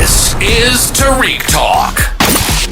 This is Tarik Talk.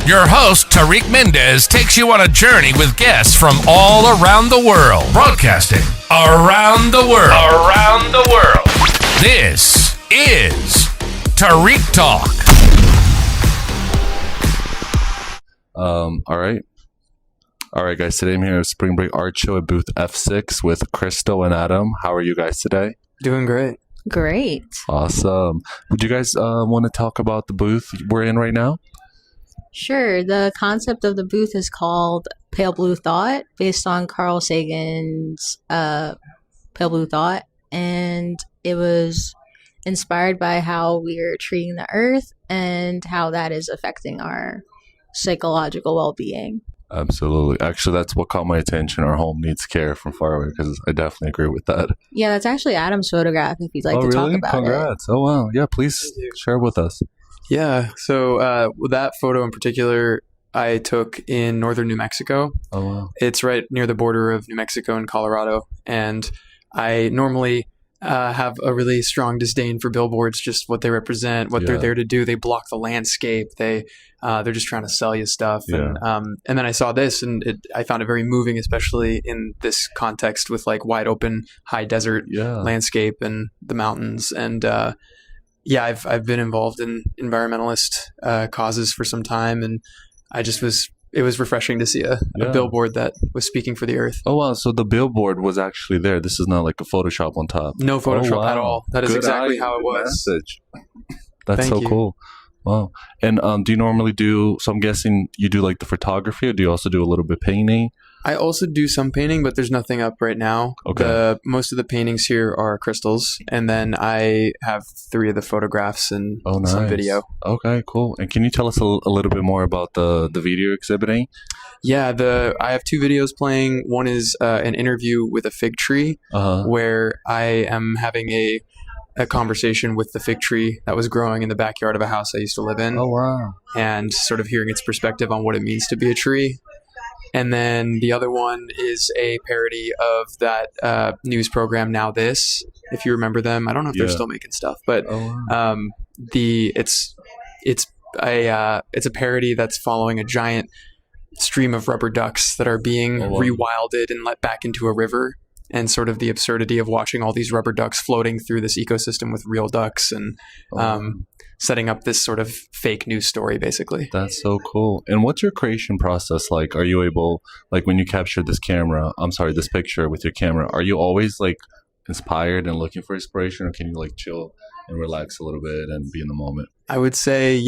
Your host, Tarik Mendes, takes you on a journey with guests from all around the world. Broadcasting around the world. Around the world. This is Tarik Talk. All right, guys. Today I'm here at Spring Break Art Show at booth F6 with Christl and Adam. How are you guys today? Doing great. Great. Awesome. Would you guys want to talk about the booth we're in right now? Sure. The concept of the booth is called Pale Blue Thought, based on Carl Sagan's Pale Blue Thought. And it was inspired by how we're treating the earth and how that is affecting our psychological well-being. Absolutely. Actually, that's what caught my attention. Our home needs care from far away, because I definitely agree with that. Yeah, that's actually Adam's photograph, if you'd like to talk about Congrats. Oh, wow. Yeah, please share with us. Yeah. So that photo in particular, I took in northern New Mexico. Oh, wow. It's right near the border of New Mexico and Colorado. And I normally have a really strong disdain for billboards, just what they represent, what they're there to do. They block the landscape. They're just trying to sell you stuff. Yeah. And then I saw this, and I found it very moving, especially in this context with like wide open, high desert landscape and the mountains. And I've been involved in environmentalist causes for some time, and it was refreshing to see a billboard that was speaking for the earth. Oh, wow. So the billboard was actually there. This is not like a Photoshop on top. No Photoshop at all. That is exactly how it was. Message. That's Thank so you. Cool. Wow. And do you normally do, so I'm guessing you do like the photography, or do you also do a little bit painting? I also do some painting, but there's nothing up right now. Okay. Most of the paintings here are crystals, and then I have 3 of the photographs and some video. Okay, cool. And can you tell us a little bit more about the video you're exhibiting? Yeah, I have 2 videos playing. One is an interview with a fig tree, where I am having a conversation with the fig tree that was growing in the backyard of a house I used to live in. Oh, wow. And sort of hearing its perspective on what it means to be a tree. And then the other one is a parody of that news program, Now This, if you remember them. I don't know if they're still making stuff, but it's a parody that's following a giant stream of rubber ducks that are being rewilded and let back into a river, and sort of the absurdity of watching all these rubber ducks floating through this ecosystem with real ducks, and setting up this sort of fake news story, basically. That's so cool. And what's your creation process like? Are you able, like when you capture this picture with your camera, are you always like inspired and looking for inspiration, or can you like chill and relax a little bit and be in the moment? I would say,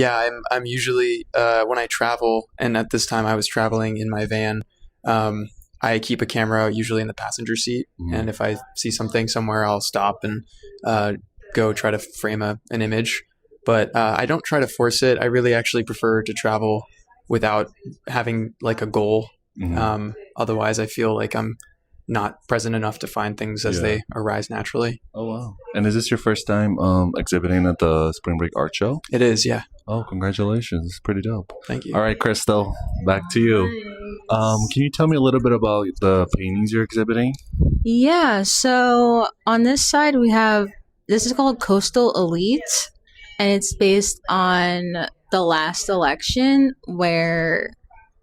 I'm usually, when I travel, and at this time I was traveling in my van, I keep a camera usually in the passenger seat. And if I see something somewhere, I'll stop and go try to frame an image. But I don't try to force it. I really actually prefer to travel without having like a goal. Otherwise, I feel like I'm not present enough to find things as they arise naturally. Oh, wow. And is this your first time exhibiting at the Spring Break Art Show? It is, yeah. Oh, congratulations. It's pretty dope. Thank you. All right, Christl, back to you. Can you tell me a little bit about the paintings you're exhibiting? Yeah, so on this side this is called Coastal Elite, and it's based on the last election, where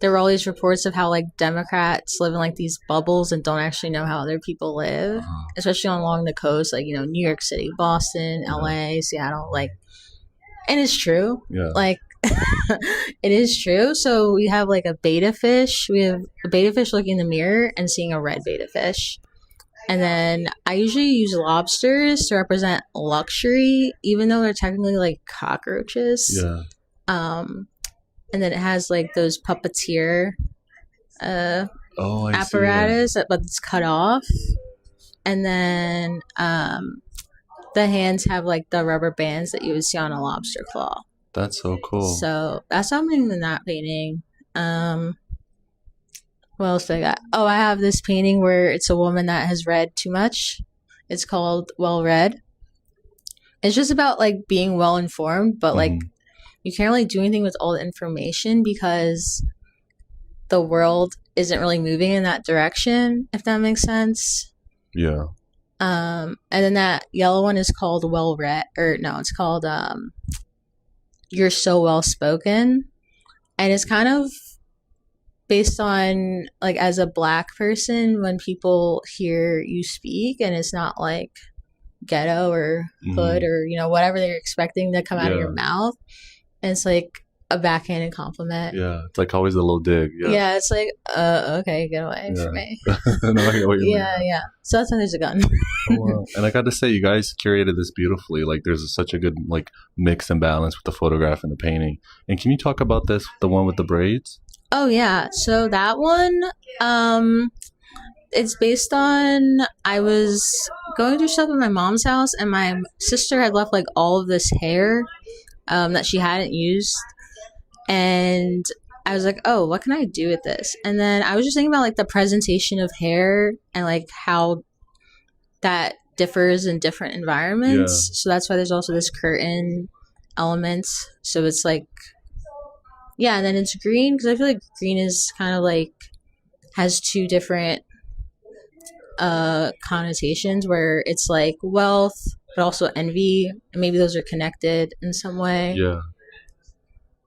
there were all these reports of how like Democrats live in like these bubbles and don't actually know how other people live, especially along the coast, like, New York City, Boston, LA, Seattle, like, and it's true. Like, it is true. So we have like a betta fish. We have a betta fish looking in the mirror and seeing a red betta fish. And then I usually use lobsters to represent luxury, even though they're technically like cockroaches. Yeah. And then it has like those puppeteer apparatus, but it's cut off. And then the hands have like the rubber bands that you would see on a lobster claw. That's so cool. So that's something in that painting. What else do I got? Oh, I have this painting where it's a woman that has read too much. It's called Well Read. It's just about like being well informed, but like you can't really do anything with all the information because the world isn't really moving in that direction, if that makes sense. Yeah. And then that yellow one is called Well Read, or no, it's called you're so well spoken, and it's kind of based on like as a Black person when people hear you speak and it's not like ghetto or hood or whatever they're expecting to come out of your mouth, and it's like a backhanded compliment. Yeah, it's like always a little dig. Yeah, it's like okay, get away from me. No, I get what you mean. Yeah. So that's why there's a gun. Oh, wow. And I got to say, you guys curated this beautifully. Like, there's such a good like mix and balance with the photograph and the painting. And can you talk about this, the one with the braids? Oh yeah, so that one, it's based on, I was going through stuff in my mom's house, and my sister had left like all of this hair that she hadn't used, and I was like, oh, what can I do with this? And then I was just thinking about like the presentation of hair and like how that differs in different environments. So that's why there's also this curtain element. So it's like, yeah, and then it's green because I feel like green is kind of like has two different connotations where it's like wealth but also envy, and maybe those are connected in some way. Yeah,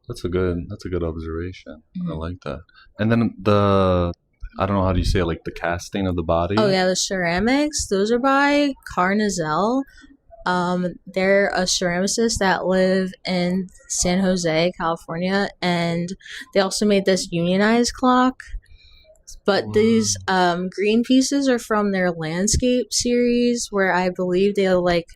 that's a good observation. I like that. And then I don't know, how do you say it, like the casting of the body? Oh yeah, the ceramics, those are by Carnizel. They're a ceramicist that live in San Jose, California, and they also made this unionized clock. But these green pieces are from their landscape series, where I believe they like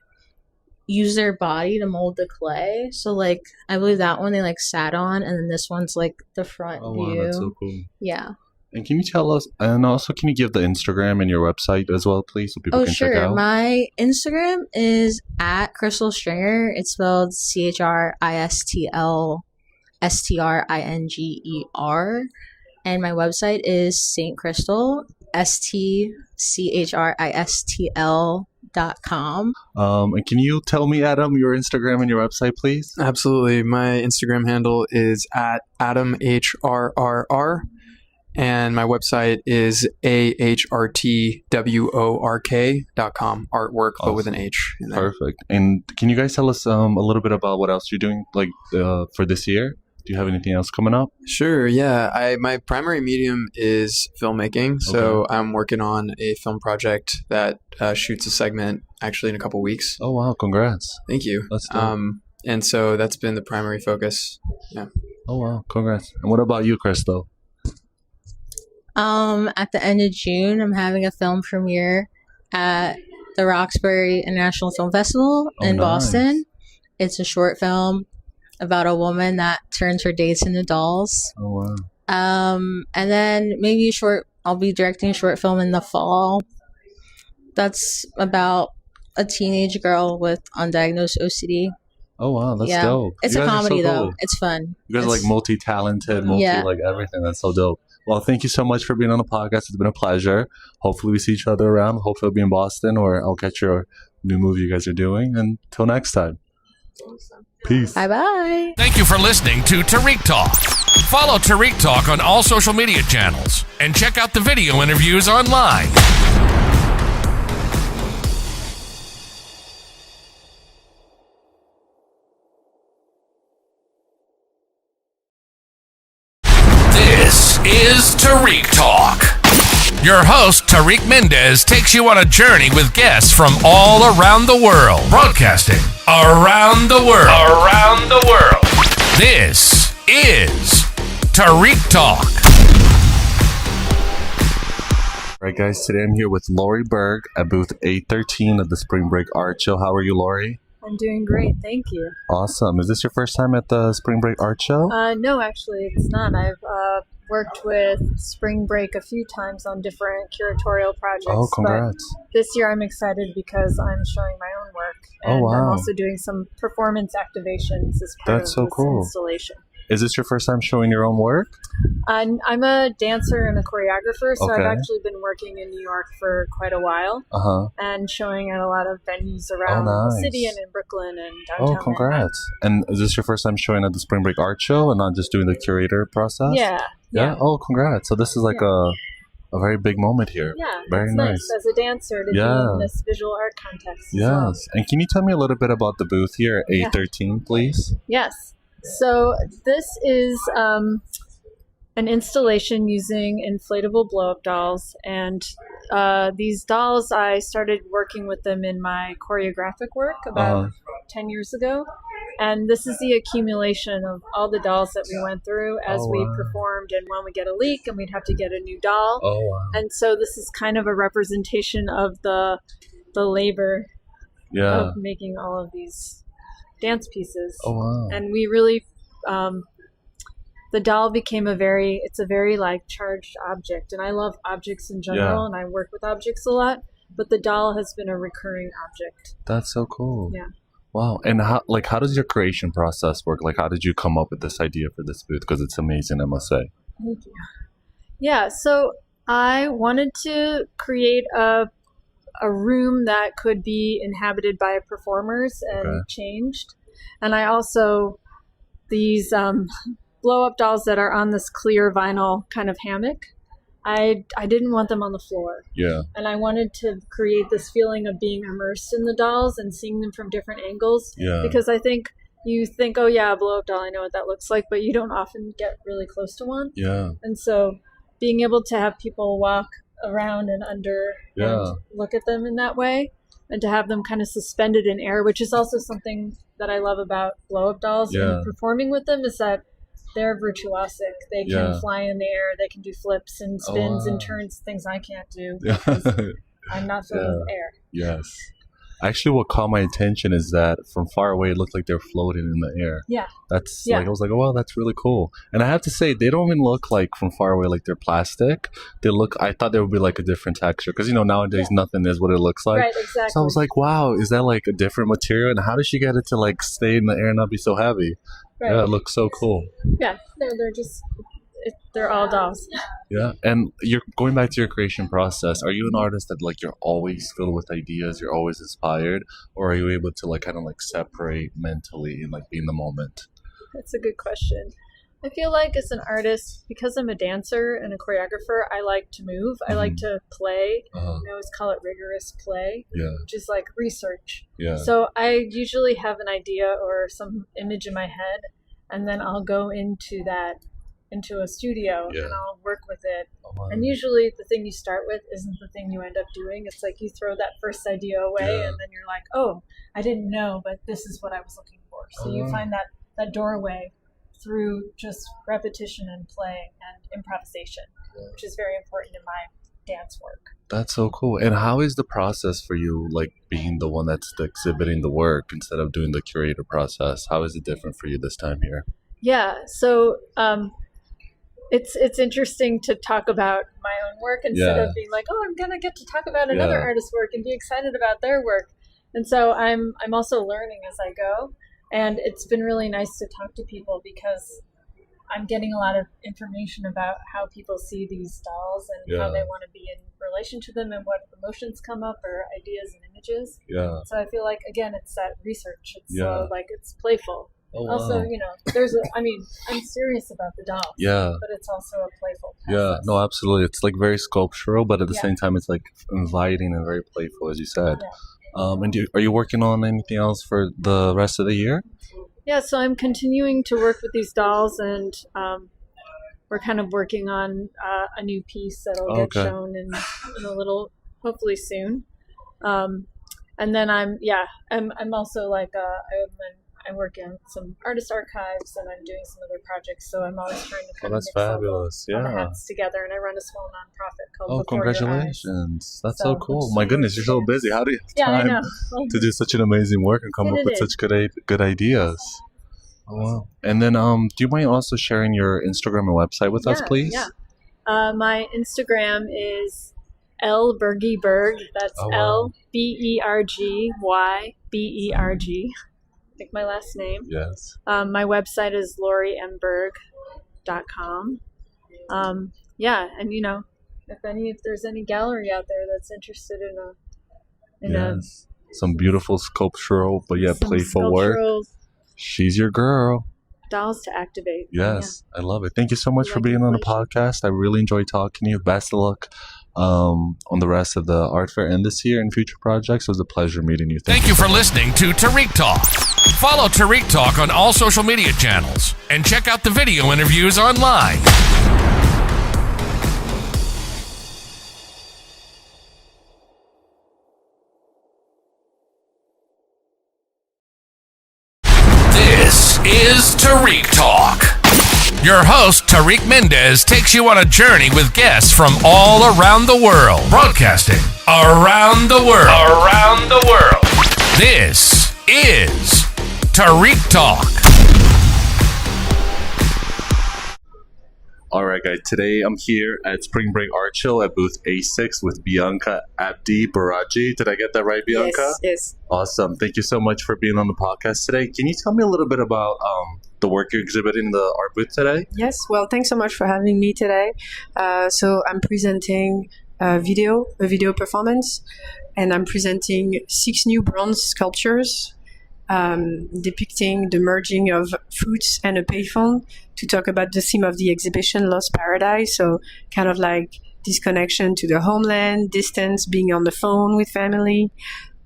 use their body to mold the clay. So like I believe that one they like sat on, and then this one's like the front view. Wow, that's so cool. Yeah. And can you tell us, and also can you give the Instagram and your website as well, please, so people can check out? My Instagram is at Christl Stringer. It's spelled ChristLStringer. And my website is St. Christl, StChristl.com. And can you tell me, Adam, your Instagram and your website, please? Absolutely. My Instagram handle is at AdamHRRR. And my website is ahrtwork.com. Artwork, but with an H in there. Perfect. And can you guys tell us a little bit about what else you're doing, like for this year? Do you have anything else coming up? Sure. Yeah. My primary medium is filmmaking, so I'm working on a film project that shoots a segment actually in a couple weeks. Oh wow! Congrats. Thank you. That's dope. And so that's been the primary focus. Yeah. Oh wow! Congrats. And what about you, Christl? At the end of June, I'm having a film premiere at the Roxbury International Film Festival in Boston. It's a short film about a woman that turns her dates into dolls. Oh wow! And then maybe I'll be directing a short film in the fall. That's about a teenage girl with undiagnosed OCD. Oh wow, that's dope. It's a comedy though. It's fun. You guys are like multi-talented, like everything. That's so dope. Well, thank you so much for being on the podcast. It's been a pleasure. Hopefully we see each other around. Hopefully I'll be in Boston, or I'll catch your new movie you guys are doing. And until next time. Peace. Bye-bye. Thank you for listening to Tarik Talk. Follow Tarik Talk on all social media channels and check out the video interviews online. This is Tarik Talk. Your host, Tarik Mendes, takes you on a journey with guests from all around the world. Broadcasting around the world. Around the world. This is Tarik Talk. All right, guys, today I'm here with Laurie Berg at booth 813 of the Spring Break Art Show. How are you, Laurie? I'm doing great, thank you. Awesome. Is this your first time at the Spring Break Art Show? No, actually, it's not. I've worked with Spring Break a few times on different curatorial projects. Oh, congrats. But this year I'm excited because I'm showing my own work. And I'm also doing some performance activations as part of this installation. Is this your first time showing your own work? I'm a dancer and a choreographer, so I've actually been working in New York for quite a while and showing at a lot of venues around the city and in Brooklyn and downtown. Oh, congrats. And is this your first time showing at the Spring Break Art Show and not just doing the curator process? Yeah. Oh, congrats. So this is like a very big moment here. Yeah, very nice. As a dancer to be in this visual art contest. Yes. And can you tell me a little bit about the booth here at 813, please? Yes. So this is an installation using inflatable blow-up dolls, and these dolls, I started working with them in my choreographic work about 10 years ago, and this is the accumulation of all the dolls that we went through as we performed, and when we get a leak and we'd have to get a new doll. And so this is kind of a representation of the labor of making all of these dance pieces. And we really the doll became a very like charged object, and I love objects in general, and I work with objects a lot, but the doll has been a recurring object. That's so cool. Yeah. Wow. And how does your creation process work? Like, how did you come up with this idea for this booth? Because it's amazing, I must say. Thank you. Yeah, so I wanted to create a room that could be inhabited by performers and changed. And I also, these blow-up dolls that are on this clear vinyl kind of hammock, I didn't want them on the floor. Yeah. And I wanted to create this feeling of being immersed in the dolls and seeing them from different angles. Yeah. Because I think you think, oh yeah, a blow-up doll, I know what that looks like, but you don't often get really close to one. Yeah. And so being able to have people walk around and under and look at them in that way, and to have them kind of suspended in air, which is also something that I love about blow-up dolls and performing with them, is that they're virtuosic. They can fly in the air. They can do flips and spins and turns, things I can't do. I'm not filled with air. Yes. Actually, what caught my attention is that from far away, it looked like they're floating in the air. Yeah. That's like, I was like, oh, wow, that's really cool. And I have to say, they don't even look like from far away like they're plastic. They look, I thought there would be like a different texture. Because, nowadays, nothing is what it looks like. Right, exactly. So I was like, wow, is that like a different material? And how did she get it to like stay in the air and not be so heavy? Right. Yeah, it looks so cool. Yeah, they're just, they're all dolls. Yeah, and you're going back to your creation process. Are you an artist that like you're always filled with ideas, you're always inspired, or are you able to like kind of like separate mentally and like be in the moment? That's a good question. I feel like as an artist, because I'm a dancer and a choreographer, I like to move. I like to play. I always call it rigorous play, which is like research. Yeah. So I usually have an idea or some image in my head, and then I'll go into a studio and I'll work with it. And usually the thing you start with isn't the thing you end up doing. It's like you throw that first idea away and then you're like, oh, I didn't know, but this is what I was looking for. So you find that doorway through just repetition and play and improvisation, which is very important in my dance work. That's so cool. And how is the process for you, like being the one that's exhibiting the work instead of doing the curator process? How is it different for you this time here? Yeah, so it's interesting to talk about my own work instead of being like, oh, I'm gonna get to talk about another artist's work and be excited about their work. And so I'm also learning as I go. And it's been really nice to talk to people because I'm getting a lot of information about how people see these dolls and how they want to be in relation to them and what emotions come up or ideas and images. Yeah. So I feel like, again, it's that research. It's like it's playful. Oh, wow. Also, I'm serious about the dolls. Yeah. But it's also a playful process. Yeah, no, absolutely. It's like very sculptural, but at the same time, it's like inviting and very playful, as you said. Yeah. And are you working on anything else for the rest of the year? Yeah, so I'm continuing to work with these dolls, and we're kind of working on a new piece that'll get shown in a little, hopefully soon. And then I'm also like I work in some artist archives, and I'm doing some other projects. So I'm always trying to kind of mix fabulous. all the hats together. And I run a small nonprofit called. Oh, congratulations! That's so cool. My goodness, you're so busy. How do you have time to do such an amazing work and come up with such good ideas? Oh, wow. And then, do you mind also sharing your Instagram and website with us, please? Yeah. My Instagram is Berg. That's LBERGYBERG. Like my last name. Yes. My website is lauriemberg.com. And if there's any gallery out there that's interested in some beautiful sculptural but playful work, she's your girl. Dolls to activate. Yes, I love it. Thank you so much for being on the podcast. I really enjoyed talking to you. Best of luck on the rest of the art fair and this year and future projects. It was a pleasure meeting you. Thank you for listening to Tarik Talk. Follow Tarik Talk on all social media channels and check out the video interviews online. This is Tarik Talk. Your host, Tarik Mendes, takes you on a journey with guests from all around the world. Broadcasting around the world. Around the world. This is Tarik Talk. All right, guys. Today I'm here at Spring Break Art Show at booth A6 with Bianca Abdi-Boragi. Did I get that right, Bianca? Yes. Awesome. Thank you so much for being on the podcast today. Can you tell me a little bit about the work you're exhibiting in the art booth today? Yes. Well, thanks so much for having me today. So I'm presenting a video performance, and I'm presenting 6 new bronze sculptures depicting the merging of fruits and a payphone to talk about the theme of the exhibition, Lost Paradise. So kind of like this connection to the homeland, distance, being on the phone with family,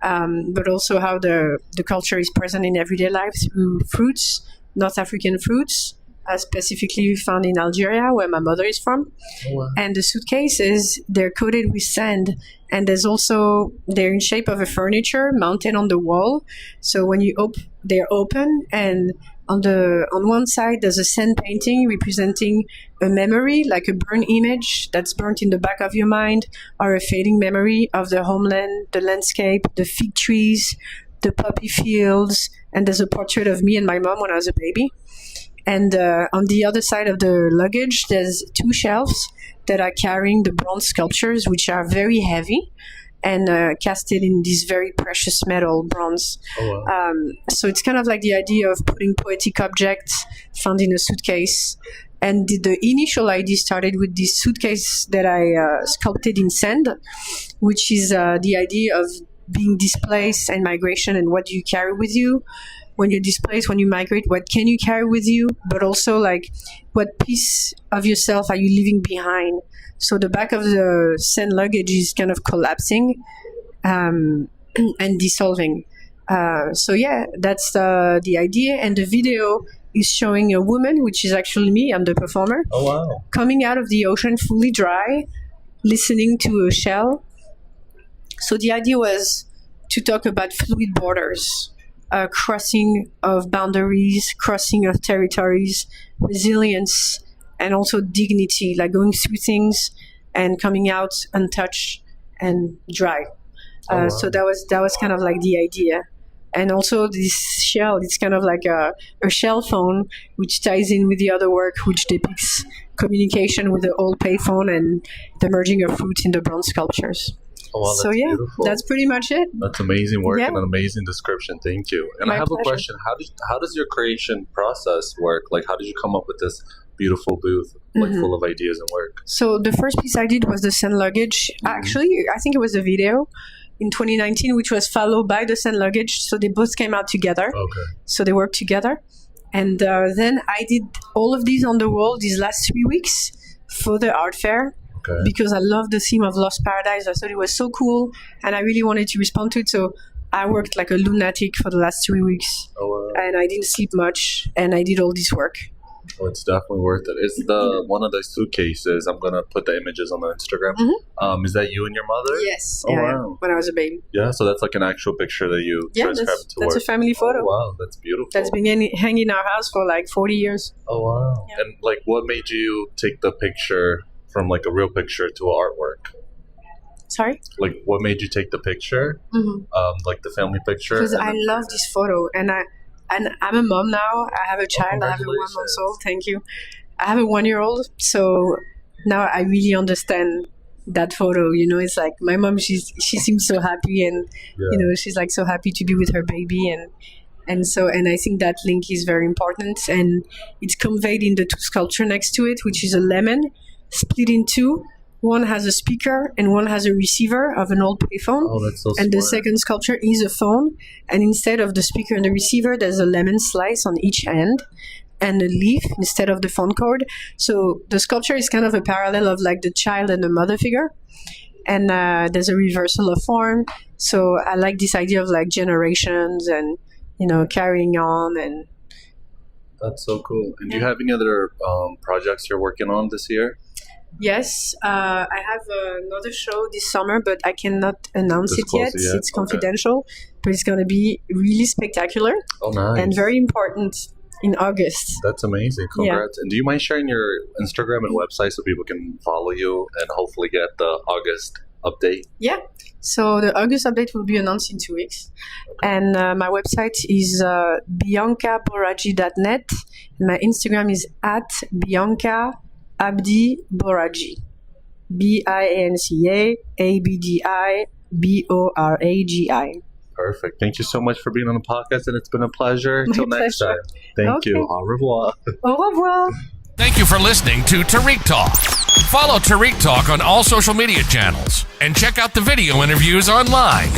but also how the culture is present in everyday life through fruits, North African fruits, specifically found in Algeria, where my mother is from. Oh, wow. And the suitcases, they're coated with sand, and they're in shape of a furniture mounted on the wall. So when you they're open, and on one side there's a sand painting representing a memory, like a burnt image that's burnt in the back of your mind, or a fading memory of the homeland, the landscape, the fig trees, the poppy fields, and there's a portrait of me and my mom when I was a baby. And on the other side of the luggage, there's 2 shelves that are carrying the bronze sculptures, which are very heavy and casted in this very precious metal bronze. Oh, wow. So it's kind of like the idea of putting poetic objects found in a suitcase. And the initial idea started with this suitcase that I sculpted in sand, which is the idea of being displaced and migration, and what do you carry with you. When you're displaced, when you migrate, what can you carry with you? But also, like, what piece of yourself are you leaving behind? So the back of the sand luggage is kind of collapsing and dissolving. So yeah, that's the idea. And the video is showing a woman, which is actually me, I'm the performer. Oh, wow. Coming out of the ocean fully dry, listening to a shell. So the idea was to talk about fluid borders. Crossing of boundaries, crossing of territories, resilience, and also dignity, like going through things and coming out untouched and dry. Wow. So that was kind of like the idea. And also this shell, it's kind of like a shell phone, which ties in with the other work, which depicts communication with the old payphone and the merging of fruits in the bronze sculptures. Oh, wow, so yeah, beautiful. That's pretty much it. That's amazing work and an amazing description. Thank you. And I have a question. How does your creation process work? Like, how did you come up with this beautiful booth, like full of ideas and work? So the first piece I did was the sand luggage. Actually, I think it was a video in 2019, which was followed by the sand luggage. So they both came out together. Okay. So they worked together. And then I did all of these on the wall these last 3 weeks for the art fair. Okay. Because I love the theme of Lost Paradise. I thought it was so cool, and I really wanted to respond to it. So I worked like a lunatic for the last 3 weeks. Oh, wow. And I didn't sleep much, and I did all this work. Oh, it's definitely worth it. It's one of the suitcases. I'm gonna put the images on the Instagram. Is that you and your mother? Yes. Oh, wow. When I was a baby. Yeah, so that's like an actual picture that you transcribed to work. That's a family photo. Oh, wow, that's beautiful. That's been hanging in our house for like 40 years. Oh, wow. Yeah. And like, what made you take the picture from like a real picture to an artwork? Sorry? Like, what made you take the picture? Like the family picture? Because I love this photo, and I'm a mom now. I have a child. I have a 1 month old. Thank you. I have a 1-year-old. So now I really understand that photo. You know, it's like my mom, she seems so happy, and you know, she's like so happy to be with her baby, and I think that link is very important, and it's conveyed in the 2 sculpture next to it, which is a lemon split in 2. One has a speaker and one has a receiver of an old payphone. Oh, that's so and smart. The second sculpture is a phone, and instead of the speaker and the receiver, there's a lemon slice on each end and a leaf instead of the phone cord. So the sculpture is kind of a parallel of like the child and the mother figure, and there's a reversal of form. So I like this idea of like generations and carrying on. And that's so cool. And do you have any other projects you're working on this year? Yes, I have another show this summer, but I cannot announce it yet. It's confidential, but it's going to be really spectacular. Oh, nice. And very important in August. That's amazing. Congrats. And do you mind sharing your Instagram and website so people can follow you and hopefully get the August update? Yeah. So the August update will be announced in 2 weeks. And my website is biancaboragi.net. And my Instagram is @Bianca Abdi-Boragi. BIANCA-ABDIBORAGI. Perfect. Thank you so much for being on the podcast, and it's been a pleasure. My Till next pleasure. time. Thank you. Au revoir. Au revoir. Thank you for listening to Tarik Talk. Follow Tarik Talk on all social media channels and check out the video interviews online.